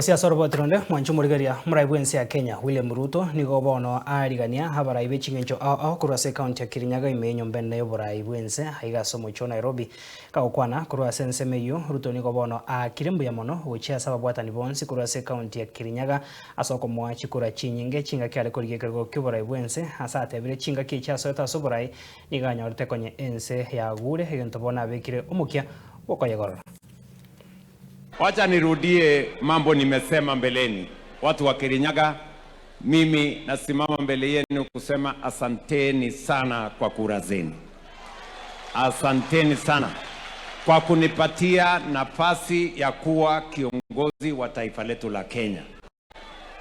Siasa robotironde mwancho murigaria muraibu ensi ya Kenya William Ruto nigo bono arigania habaraibe chingencho kurase county ya Kirinyaga imenyo mbenne yoboraibu ense haigaso mocho Nairobi kagokwana kurase ensemeyo Ruto nigo bono akirembu ya mono gochia saba bwatani bonsi kurase county ya Kirinyaga asoko mwachi kura chinyinge chinga kyale korigekego kyoboraibu ense asate bire chinga kicha soeta soborai niganyorte konye ense ya gure egento bona bekire omukia wokoyegorora. Wacha nirudie mambo nimesema mbeleni. Watu wa Kirinyaga, mimi nasimama mbele yenu kusema asanteni sana kwa kura zenu. Asanteni sana kwa kunipatia nafasi ya kuwa kiongozi wa taifa letu la Kenya.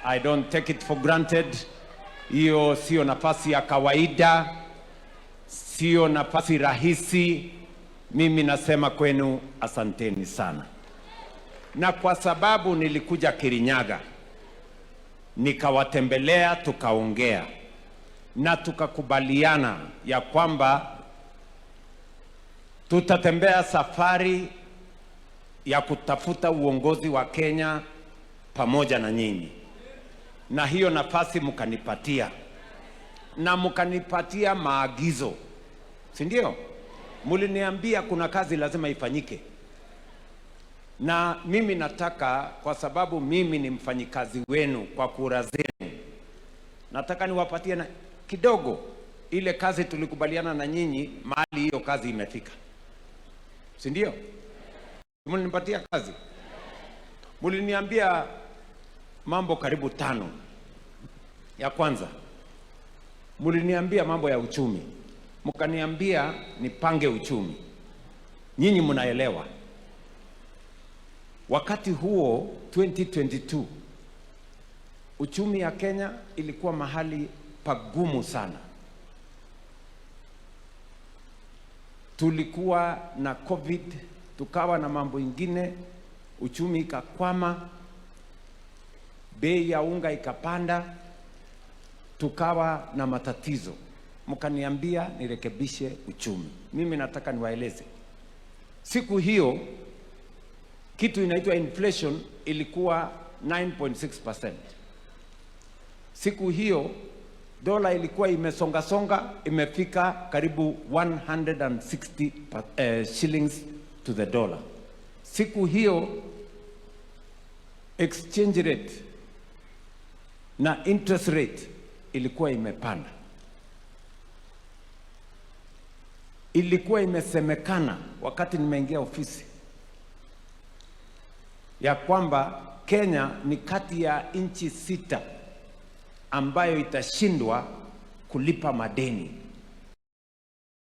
I don't take it for granted. Hiyo sio nafasi ya kawaida, sio nafasi rahisi. Mimi nasema kwenu asanteni sana. Na kwa sababu nilikuja Kirinyaga, nikawatembelea, tukaongea na tukakubaliana ya kwamba tutatembea safari ya kutafuta uongozi wa Kenya pamoja na nyinyi. Na hiyo nafasi mkanipatia, na mkanipatia maagizo, si ndio? Muliniambia kuna kazi lazima ifanyike. Na mimi nataka, kwa sababu mimi ni mfanyikazi wenu kwa kura zenu, nataka niwapatie na kidogo ile kazi tulikubaliana na nyinyi mahali hiyo kazi imefika. Si ndio? Mlinipatia kazi. Mliniambia mambo karibu 5. Ya kwanza, mliniambia mambo ya uchumi. Mkaniambia nipange uchumi. Nyinyi mnaelewa. Wakati huo 2022 uchumi ya Kenya ilikuwa mahali pagumu sana. Tulikuwa na COVID, tukawa na mambo ingine, uchumi ikakwama, bei ya unga ikapanda, tukawa na matatizo. Mkaniambia nirekebishe uchumi. Mimi nataka niwaeleze. Siku hiyo kitu inaitwa inflation ilikuwa 9.6%. Siku hiyo dola ilikuwa imesonga imefika karibu 160 shillings to the dollar. Siku hiyo exchange rate na interest rate ilikuwa imepanda. Ilikuwa imesemekana wakati nimeingia ofisi ya kwamba Kenya ni kati ya nchi 6 ambayo itashindwa kulipa madeni.